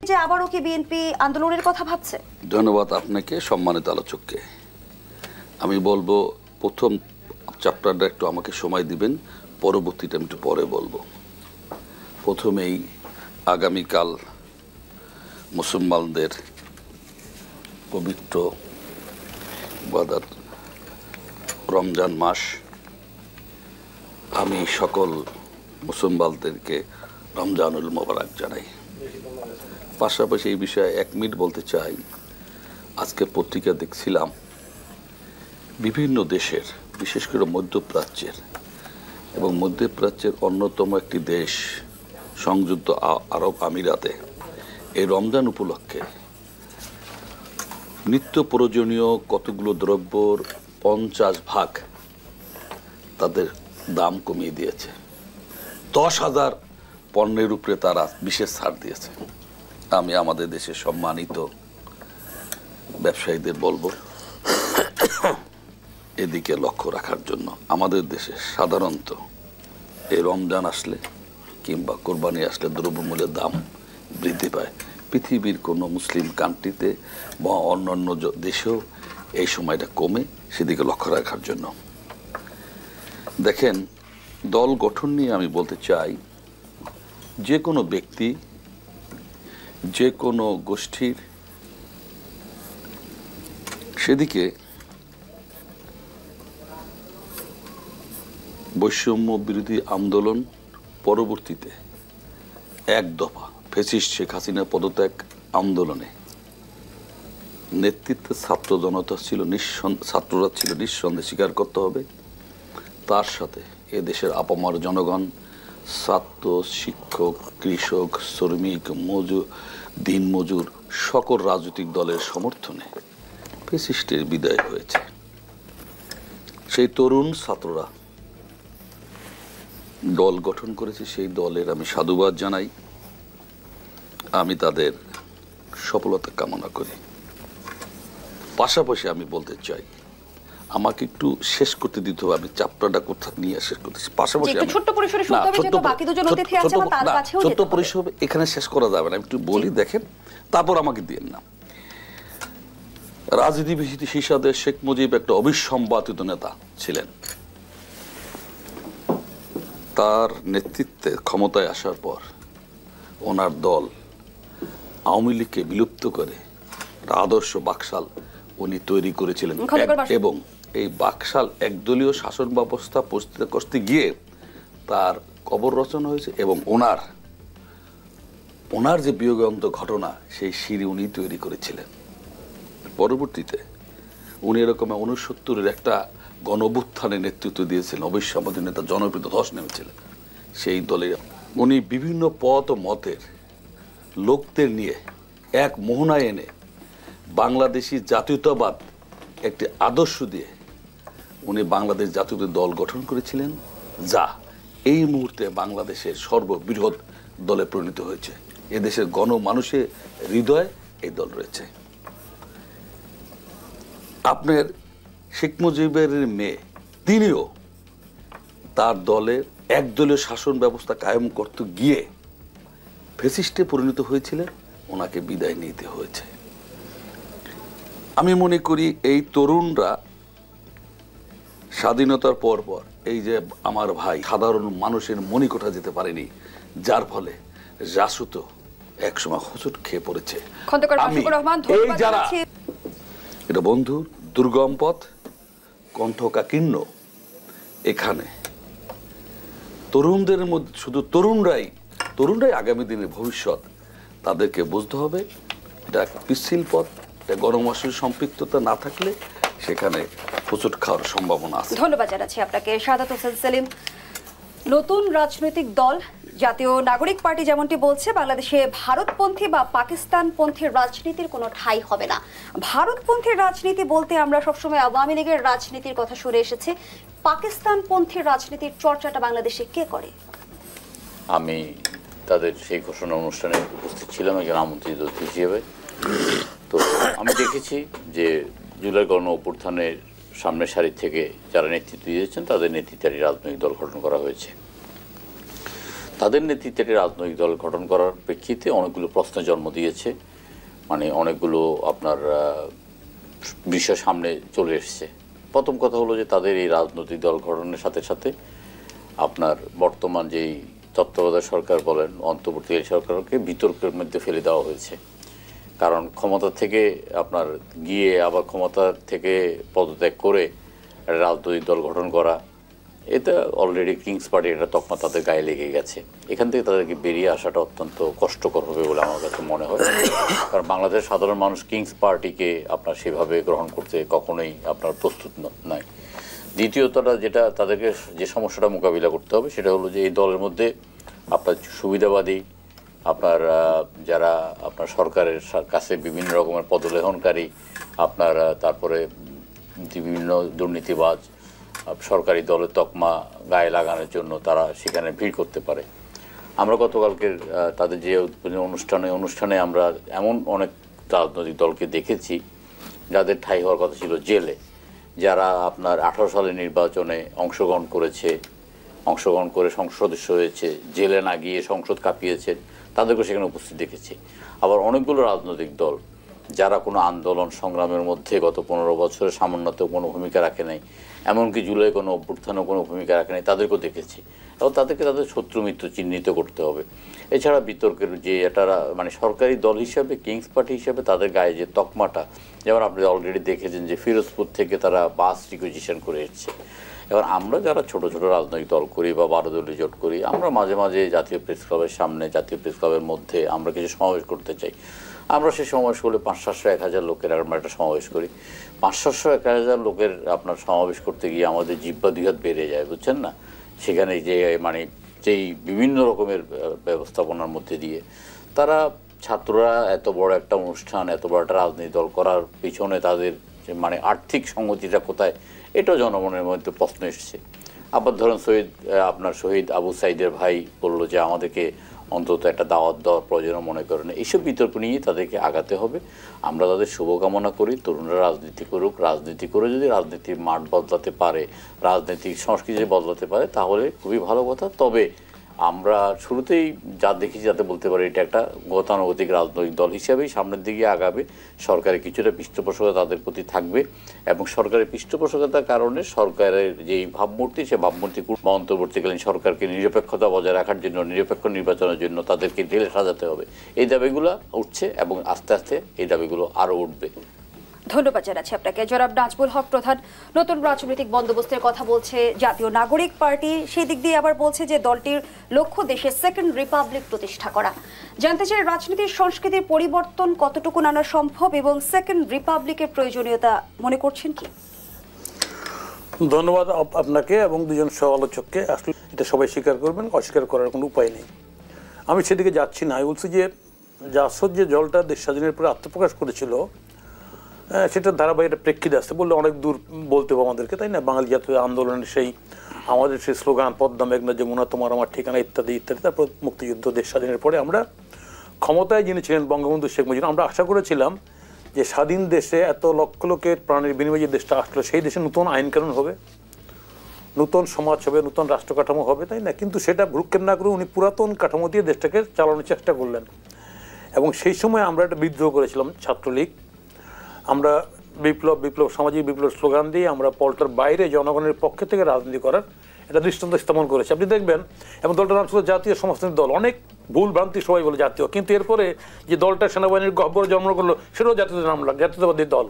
যে আবারও কি বিএনপি আন্দোলনের কথা ভাবছে? ধন্যবাদ আপনাকে, সম্মানিত আলোচককে। আমি বলবো প্রথম চ্যাপ্টারটা একটু আমাকে সময় দিবেন, পরবর্তীটা আমি একটু পরে বলবো। প্রথমেই আগামীকাল মুসলমানদের পবিত্র ইবাদত রমজান মাস। আমি সকল মুসলমানদেরকে রমজানুল মোবারক জানাই। পাশাপাশি এই বিষয়ে 1 মিনিট বলতে চাই। আজকে পত্রিকা দেখছিলাম বিভিন্ন দেশের, বিশেষ করে মধ্যপ্রাচ্যের, এবং মধ্যপ্রাচ্যের অন্যতম একটি দেশ সংযুক্ত আরব আমিরাতে এই রমজান উপলক্ষে নিত্য প্রয়োজনীয় কতগুলো দ্রব্যর 50% তাদের দাম কমিয়ে দিয়েছে। 10,000 পণ্যের উপরে তারা বিশেষ ছাড় দিয়েছে। আমি আমাদের দেশের সম্মানিত ব্যবসায়ীদের বলবো এদিকে লক্ষ্য রাখার জন্য। আমাদের দেশে সাধারণত এই রমজান আসলে কিংবা কোরবানি আসলে দ্রব্যমূল্যের দাম বৃদ্ধি পায়। পৃথিবীর কোনো মুসলিম কান্ট্রিতে বা অন্যান্য দেশেও এই সময়টা কমে, সেদিকে লক্ষ্য রাখার জন্য। দেখেন, দল গঠন নিয়ে আমি বলতে চাই, যে কোনো ব্যক্তি, যে কোনো গোষ্ঠীর সেদিকে বৈষম্য বিরোধী আন্দোলন পরবর্তীতে 1 দফা ফ্যাসিস্ট শেখ হাসিনা পদত্যাগ আন্দোলনে নেতৃত্বে ছাত্র জনতা ছিল, ছাত্ররা ছিল নিঃসন্দেহে, স্বীকার করতে হবে। তার সাথে এ দেশের আপামর জনগণ, ছাত্র, শিক্ষক, কৃষক, শ্রমিক, দিনমজুর সকল রাজনৈতিক দলের সমর্থনে ফ্যাসিস্টের বিদায় হয়েছে। সেই তরুণ ছাত্ররা দল গঠন করেছে, সেই দলের আমি সাধুবাদ জানাই। আমি তাদের সফলতা কামনা করি। পাশাপাশি আমি বলতে চাই, আমাকে একটু শেষ করতে দিতে হবে। আমি চ্যাপ্টারটা কোথা নিয়ে শেষ করতেছি। পাশাপাশি ছোট্ট পরিসরে শুনতে হবে, যেহেতু বাকি দুজন অতিথি আছে বা তার কাছেও ছোট্ট পরিসরে এখানে শেষ করা যাবে না। আমি একটু বলি, দেখেন, তারপর আমাকে দিন না। রাজনীতিবিদ হিসাবে শেখ মুজিব একটা অবিসম্বাদিত নেতা ছিলেন। তার নেতৃত্বে ক্ষমতায় আসার পর ওনার দল আওয়ামী লীগকে বিলুপ্ত করে আদর্শ বাকশাল উনি তৈরি করেছিলেন, এবং এই বাকশাল একদলীয় শাসন ব্যবস্থা প্রতিষ্ঠা করতে গিয়ে তার কবর রচনা হয়েছে, এবং ওনার যে বিয়োগান্ত ঘটনা, সেই সিঁড়ি উনি তৈরি করেছিলেন। পরবর্তীতে উনি এরকম 69-এর একটা গণঅভ্যুত্থানের নেতৃত্ব দিয়েছিলেন। অবিসম্বাদিত নেতা, জনপ্রিয় ধস নেমেছিলেন সেই দলে। উনি বিভিন্ন পথ ও মতের লোকদের নিয়ে এক মোহনায় এনে বাংলাদেশি জাতীয়তাবাদ একটি আদর্শ দিয়ে উনি বাংলাদেশ জাতীয়তাবাদী দল গঠন করেছিলেন, যা এই মুহূর্তে বাংলাদেশের সর্ববৃহৎ দলে পরিণত হয়েছে। এদেশের গণমানুষের হৃদয়ে এই দল রয়েছে। আপনার শেখ মুজিবের মেয়ে, তিনিও তার দলের একদলীয় শাসন ব্যবস্থা কায়েম করতে গিয়ে ফ্যাসিস্টে পরিণত হয়েছিলেন, ওনাকে বিদায় নিতে হয়েছে। আমি মনে করি এই তরুণরা স্বাধীনতার পর এই যে আমার ভাই সাধারণ মানুষের মনিকোঠা যেতে পারেনি, যার ফলে রাসুত একসময় হোঁচট খেয়ে পড়েছে। এই যারা এটা বন্ধু দুর্গম পথ, কণ্ঠকাকীর্ণ, এখানে তরুণদের মধ্যে শুধু তরুণরাই আগামী দিনের ভবিষ্যৎ। তাদেরকে বুঝতে হবে এটা পিচ্ছিল পথ, এটা গণমানুষের সম্পৃক্ততা না থাকলে সেখানে হোঁচট খাওয়ার সম্ভাবনা আছে। ধন্যবাদ জানাচ্ছি আপনাকে সাদাত হোসেন সেলিম। নতুন রাজনৈতিক দল জাতীয় নাগরিক পার্টি যেমনটি বলছে, বাংলাদেশে ভারতপন্থী বা পাকিস্তানপন্থী রাজনীতির কোনো ঠাঁই হবে না। ভারতপন্থী রাজনীতি বলতে আমরা সবসময় আওয়ামী লীগের রাজনীতির কথা শুনে এসেছি। পাকিস্তানপন্থী রাজনীতির চর্চাটা বাংলাদেশে কে করে? আমি তাদের সেই ঘোষণা অনুষ্ঠানে উপস্থিত ছিলাম একজন আমন্ত্রিত অতিথি হিসেবে। তো আমি দেখেছি যে জুলাই গণ অভ্যুত্থানের সামনের সারি থেকে যারা নেতৃত্ব দিয়েছেন তাদের নেতৃত্বে রাজনৈতিক দল গঠন করা হয়েছে। তাদের নেতৃত্বে একটি রাজনৈতিক দল গঠন করার প্রেক্ষিতে অনেকগুলো প্রশ্নের জন্ম দিয়েছে, মানে অনেকগুলো আপনার বিষয় সামনে চলে এসছে। প্রথম কথা হলো যে তাদের এই রাজনৈতিক দল গঠনের সাথে সাথে আপনার বর্তমান যেই তত্ত্বাবধায়ক সরকার বলেন, অন্তর্বর্তীকালীন সরকারকে বিতর্কের মধ্যে ফেলে দেওয়া হয়েছে। কারণ ক্ষমতা থেকে আপনার গিয়ে আবার ক্ষমতা থেকে পদত্যাগ করে রাজনৈতিক দল গঠন করা, এটা অলরেডি কিংস পার্টির একটা তকমা তাদের গায়ে লেগে গেছে। এখান থেকে তাদেরকে বেরিয়ে আসাটা অত্যন্ত কষ্টকর হবে বলে আমার কাছে মনে হয়। কারণ বাংলাদেশের সাধারণ মানুষ কিংস পার্টিকে আপনার সেভাবে গ্রহণ করতে কখনোই আপনার প্রস্তুত নয়। দ্বিতীয়তটা যেটা তাদেরকে যে সমস্যাটা মোকাবিলা করতে হবে সেটা হলো যে এই দলের মধ্যে আপনার সুবিধাবাদী, আপনার যারা আপনার সরকারের কাছে বিভিন্ন রকমের পদলেহনকারী, আপনার তারপরে বিভিন্ন দুর্নীতিবাজ সরকারি দলের তকমা গায়ে লাগানোর জন্য তারা সেখানে ভিড় করতে পারে। আমরা গতকালকে তাদের যে অনুষ্ঠানে আমরা এমন অনেক রাজনৈতিক দলকে দেখেছি যাদের ঠাঁই হওয়ার কথা ছিল জেলে, যারা আপনার 18 সালের নির্বাচনে অংশগ্রহণ করে সংসদ সদস্য হয়েছে, জেলে না গিয়ে সংসদ কাঁপিয়েছে, তাদেরকে সেখানে উপস্থিত দেখেছি। আবার অনেকগুলো রাজনৈতিক দল যারা কোনো আন্দোলন সংগ্রামের মধ্যে গত 15 বছরে সামান্যতেও কোনো ভূমিকা রাখে নাই, এমনকি জুলাই কোনো অভ্যুত্থানেও কোনো ভূমিকা রাখে নাই, তাদেরকেও দেখেছি। এবং তাদেরকে তাদের শত্রু মিত্র চিহ্নিত করতে হবে। এছাড়া বিতর্কের যে এটা মানে সরকারি দল হিসাবে কিংস পার্টি হিসাবে তাদের গায়ে যে তকমাটা, যেমন আপনি অলরেডি দেখেছেন যে ফিরোজপুর থেকে তারা বাস রিকুইজিশন করে এসছে। এবার আমরা যারা ছোট ছোট রাজনৈতিক দল করি বা 12 দলীয় জোট করি, আমরা মাঝে মাঝে জাতীয় প্রেস ক্লাবের সামনে, জাতীয় প্রেস ক্লাবের মধ্যে আমরা কিছু সমাবেশ করতে চাই। আমরা সেই সমাবেশ করলে 500-700 লোকের আমরা একটা সমাবেশ করি। 500-1000 লোকের আপনার সমাবেশ করতে গিয়ে আমাদের জিহ্বা 2 হাত বেড়ে যায়, বুঝছেন না? সেখানে যে মানে যেই বিভিন্ন রকমের ব্যবস্থাপনার মধ্যে দিয়ে তারা ছাত্ররা এত বড় একটা অনুষ্ঠান, এত বড় একটা রাজনৈতিক দল করার পিছনে তাদের মানে আর্থিক সংগতিটা কোথায়, এটাও জনমনের মধ্যে প্রশ্ন এসছে। আবার ধরেন শহীদ আবু সাইদের ভাই বলল যে আমাদেরকে অন্তত একটা দাওয়াত দেওয়ার প্রয়োজন মনে করেন। এইসব বিতর্ক নিয়ে তাদেরকে আগাতে হবে। আমরা তাদের শুভকামনা করি, তরুণরা রাজনীতি করুক, রাজনীতি করে যদি রাজনীতির মাঠ বদলাতে পারে, রাজনৈতিক সংস্কৃতি বদলাতে পারে তাহলে খুবই ভালো কথা। তবে আমরা শুরুতেই যা দেখেছি যাতে বলতে পারি এটা একটা গতানুগতিক রাজনৈতিক দল হিসেবেই সামনের দিকে আগাবে। সরকারের কিছুটা পৃষ্ঠপোষকতা তাদের প্রতি থাকবে এবং সরকারের পৃষ্ঠপোষকতার কারণে সরকারের যেই ভাবমূর্তি, সে ভাবমূর্তি বা অন্তর্বর্তীকালীন সরকারকে নিরপেক্ষতা বজায় রাখার জন্য, নিরপেক্ষ নির্বাচনের জন্য তাদেরকে ঢেলে সাজাতে হবে। এই দাবিগুলো উঠছে এবং আস্তে আস্তে এই দাবিগুলো আরও উঠবে। ধন্যবাদ জানাচ্ছি আপনাকে। জনাব নাজমুল হক প্রধান, নতুন রাজনৈতিক বন্দোবস্তের কথা বলছে জাতীয় নাগরিক পার্টি, সেই দিক দিয়ে আবার বলছে যে দলটির লক্ষ্য দেশে সেকেন্ড রিপাবলিক প্রতিষ্ঠা করা। জানতে চাই রাজনীতির সংস্কৃতির পরিবর্তন কতটুকু আনা সম্ভব এবং সেকেন্ড রিপাবলিকের প্রয়োজনীয়তা মনে করছেন কি? ধন্যবাদ আপনাকে এবং দুজন সহ আলোচককে। আসলে এটা সবাই স্বীকার করবেন, অস্বীকার করার কোনো উপায় নেই। আমি সেদিকে যাচ্ছি না। আমি বলছি যে জাসদ যে দলটা দেশ স্বাধীনের পরে আত্মপ্রকাশ করেছিল, সেটা ধারাবাহিকটা প্রেক্ষিতে আসতে বললে অনেক দূর বলতে হবে আমাদেরকে, তাই না? বাঙালি জাতীয় আন্দোলনের সেই আমাদের সেই স্লোগান পদ্মা মেঘনা যমুনা তোমার আমার ঠিকানা ইত্যাদি ইত্যাদি। তারপর মুক্তিযুদ্ধ, দেশ স্বাধীনের পরে আমরা ক্ষমতায় যিনি ছিলেন বঙ্গবন্ধু শেখ মুজিবুর, আমরা আশা করেছিলাম যে স্বাধীন দেশে এত লক্ষ লোকের প্রাণের বিনিময়ে যে দেশটা আসলো, সেই দেশে নতুন আইন কানুন হবে, নতুন সমাজ হবে, নতুন রাষ্ট্র কাঠামো হবে, তাই না? কিন্তু সেটা ভ্রুক্ষেপ না করে উনি পুরাতন কাঠামো দিয়ে দেশটাকে চালানোর চেষ্টা করলেন। এবং সেই সময় আমরা একটা বিদ্রোহ করেছিলাম, ছাত্রলীগ। আমরা বিপ্লব সামাজিক বিপ্লব স্লোগান দিয়ে আমরা পল্টার বাইরে জনগণের পক্ষে থেকে রাজনীতি করার এটা দৃষ্টান্ত স্থাপন করেছে। আপনি দেখবেন, এবং দলটার নাম ছিল জাতীয় সমাজতান্ত্রিক দল। অনেক ভুল ভ্রান্তি সবাই বলে জাতীয়, কিন্তু এরপরে যে দলটা সেনাবাহিনীর গহ্বরে জন্ম করলো সেটাও জাতীয়তাবাদী দল।